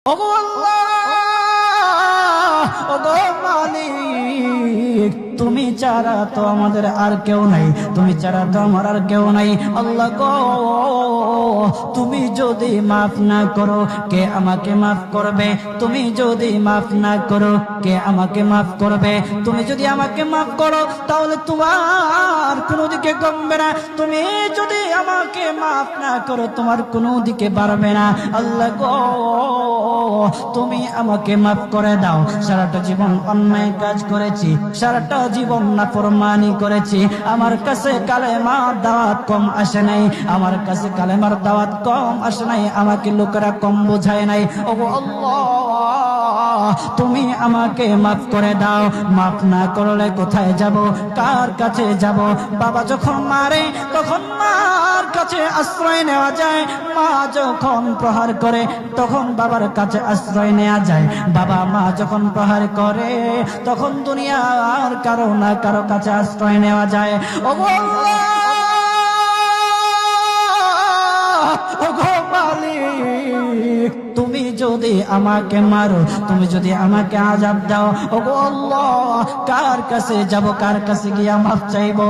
ওগো আল্লাহ, ওগো মালিক, তুমি ছাড়া তো আমাদের আর কেউ নাই, তুমি ছাড়া তো আমার আর কেউ নাই। আল্লাহ গো, তুমি যদি মাফ না করো কে আমাকে মাফ করবে? তুমি যদি মাফ না করো কে আমাকে মাফ করবে? তুমি যদি আমাকে মাফ করো তাহলে তোমার কোনো দিকে কমবে না, তুমি যদি আমাকে মাফ না করো তোমার কোনো দিকে বাড়বে না। আল্লাহ গো, তুমি আমাকে মাফ করে দাও। সারাটা জীবন অন্যায় কাজ করেছি, সারাটা জীবন নাফরমানি করেছি, আমার কাছে কালেমার দাওয়াত কম আসে নাই, আমার কাছে কালেমার দাওয়াত কম আসে নাই, আমাকে লোকেরা কম বোঝায় নাই। ওগো আল্লাহ, তুমি আমাকে মাফ করে দাও। মাফ না করলে কোথায় যাব, কার কাছে যাব? বাবা যখন মারে তখন মার কাছে আশ্রয় নেওয়া যায়, মা যখন প্রহার করে তখন বাবার কাছে আশ্রয় নেওয়া যায়, বাবা মা যখন প্রহার করে তখন দুনিয়ার কারো না কারো কাছে আশ্রয় নেওয়া যায়। ওগো আল্লাহ, ওগো মালিক, তুমি যদি আমাকে মারো, তুমি যদি আমাকে আযাব দাও, ওগো আল্লাহ, কার কাছে যাব, কার কাছে গিয়ে মাফ চাইবো?